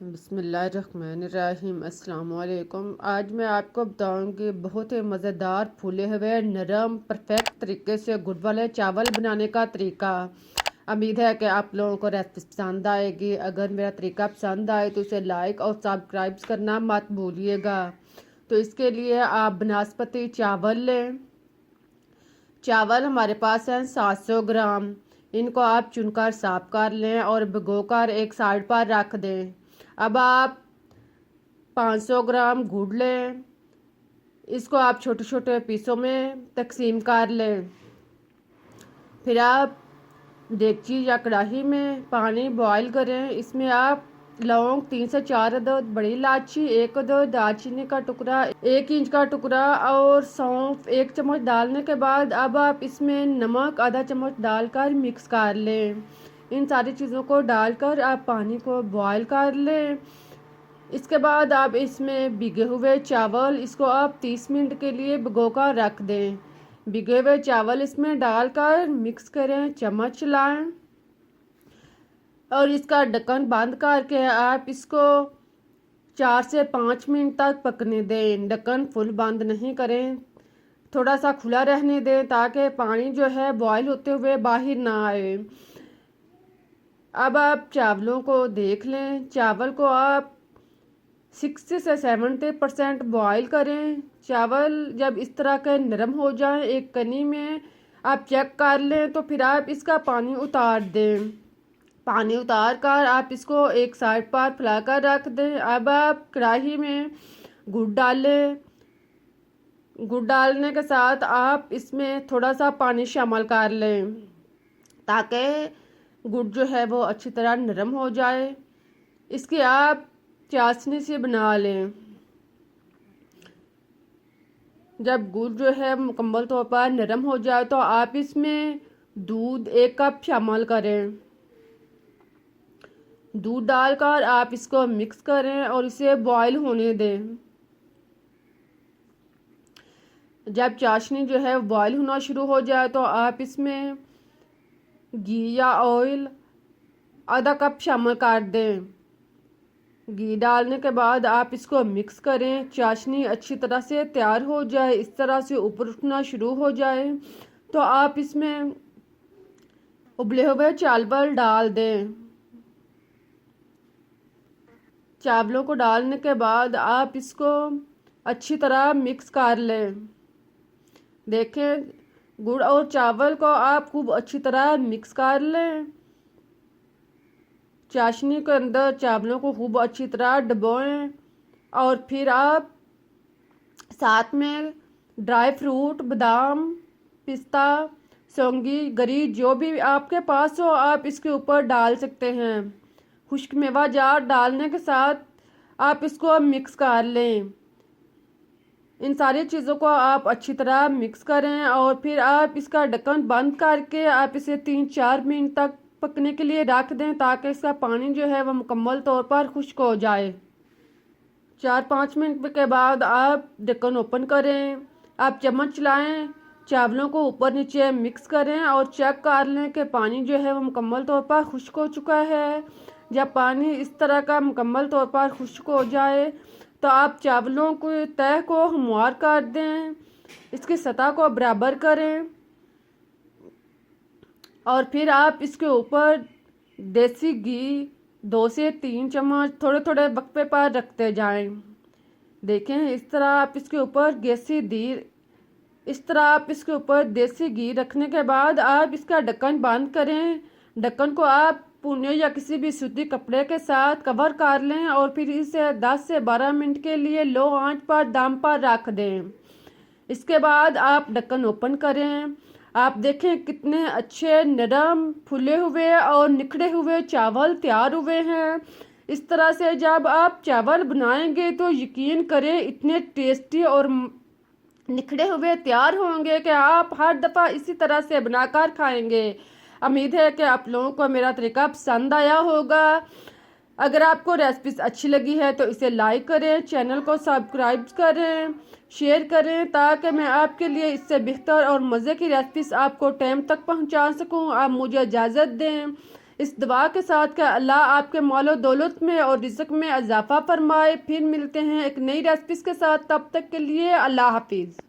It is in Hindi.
बिस्मिल्लाहिर्रहमानिर्रहीम। अस्सलाम वालेकुम। आज मैं आपको बताऊंगी बहुत ही मज़ेदार फूले हुए नरम परफेक्ट तरीके से गुड़ वाले चावल बनाने का तरीका। उम्मीद है कि आप लोगों को रेसिपी पसंद आएगी। अगर मेरा तरीका पसंद आए तो उसे लाइक और सब्सक्राइब करना मत भूलिएगा। तो इसके लिए आप बनस्पति चावल लें। चावल हमारे पास हैं 700 ग्राम। इनको आप चुनकर साफ कर लें और भिगोकर एक साइड पर रख दें। अब आप 500 ग्राम गुड़ लें। इसको आप छोटे छोटे पीसों में तकसीम कर लें। फिर आप देगची या कढ़ाई में पानी बॉईल करें। इसमें आप लौंग 3 से 4 अदद, बड़ी इलायची 1 अदद, दालचीनी का टुकड़ा 1 इंच का टुकड़ा और सौंफ 1 चम्मच डालने के बाद अब आप इसमें नमक आधा चम्मच डालकर मिक्स कर लें। इन सारी चीज़ों को डालकर आप पानी को बॉईल कर लें। इसके बाद आप इसमें भिगे हुए चावल इसको आप 30 मिनट के लिए भिगो कर रख दें। भिगे हुए चावल इसमें डालकर मिक्स करें, चम्मच चलाएं और इसका ढक्कन बंद करके आप इसको 4 से 5 मिनट तक पकने दें। ढक्कन फुल बंद नहीं करें, थोड़ा सा खुला रहने दें ताकि पानी जो है बॉईल होते हुए बाहर ना आए। अब आप चावलों को देख लें। चावल को आप 60 से 70% बॉईल करें। चावल जब इस तरह के नरम हो जाएं, एक कनी में आप चेक कर लें तो फिर आप इसका पानी उतार दें। पानी उतार कर आप इसको एक साइड पर फैलाकर रख दें। अब आप कढ़ाई में गुड़ डालें। गुड़ डालने के साथ आप इसमें थोड़ा सा पानी शामिल कर लें ताकि गुड़ जो है वो अच्छी तरह नरम हो जाए। इसकी आप चाशनी से बना लें। जब गुड़ जो है मुकम्मल तौर पर नरम हो जाए तो आप इसमें दूध 1 कप शामिल करें। दूध डालकर आप इसको मिक्स करें और इसे बॉईल होने दें। जब चाशनी जो है बॉईल होना शुरू हो जाए तो आप इसमें घी या ऑयल आधा कप शामिल कर दें। घी डालने के बाद आप इसको मिक्स करें। चाशनी अच्छी तरह से तैयार हो जाए, इस तरह से ऊपर उठना शुरू हो जाए तो आप इसमें उबले हुए चावल डाल दें। चावलों को डालने के बाद आप इसको अच्छी तरह मिक्स कर लें। देखें, गुड़ और चावल को आप खूब अच्छी तरह मिक्स कर लें। चाशनी के अंदर चावलों को खूब अच्छी तरह डुबोएं और फिर आप साथ में ड्राई फ्रूट, बादाम, पिस्ता, सौंगी, गरी जो भी आपके पास हो आप इसके ऊपर डाल सकते हैं। खुश्क मेवा जार डालने के साथ आप इसको मिक्स कर लें। इन सारी चीज़ों को आप अच्छी तरह मिक्स करें और फिर आप इसका ढक्कन बंद करके आप इसे 3-4 मिनट तक पकने के लिए रख दें ताकि इसका पानी जो है वह मुकम्मल तौर पर खुश्क हो जाए। 4-5 मिनट के बाद आप ढक्कन ओपन करें। आप चम्मच चलाएं, चावलों को ऊपर नीचे मिक्स करें और चेक कर लें कि पानी जो है वह मुकम्मल तौर पर खुश्क हो चुका है। जब पानी इस तरह का मुकम्मल तौर पर खुश्क हो जाए तो आप चावलों को तह को हमवार कर दें। इसकी सतह को बराबर करें और फिर आप इसके ऊपर देसी घी 2 से 3 चम्मच थोड़े थोड़े वक्फे पर रखते जाएं। देखें, इस तरह आप इसके ऊपर देसी घी रखने के बाद आप इसका ढक्कन बंद करें। ढक्कन को आप पुन्ने या किसी भी सूती कपड़े के साथ कवर कर लें और फिर इसे 10 से 12 मिनट के लिए लो आंच पर दम पर रख दें। इसके बाद आप ढक्कन ओपन करें। आप देखें कितने अच्छे नरम फूले हुए और निखरे हुए चावल तैयार हुए हैं। इस तरह से जब आप चावल बनाएंगे तो यकीन करें इतने टेस्टी और निखरे हुए तैयार होंगे कि आप हर दफ़ा इसी तरह से बनाकर खाएंगे। उम्मीद है कि आप लोगों को मेरा तरीका पसंद आया होगा। अगर आपको रेसिपी अच्छी लगी है तो इसे लाइक करें, चैनल को सब्सक्राइब करें, शेयर करें ताकि मैं आपके लिए इससे बेहतर और मज़े की रेसिपीज आपको टाइम तक पहुंचा सकूं। आप मुझे इजाज़त दें। इस दुआ के साथ कि अल्लाह आपके मालो दौलत में और रिज़्क में इजाफा फरमाए। फिर मिलते हैं एक नई रेसिपीज़ के साथ, तब तक के लिए अल्लाह हाफिज़।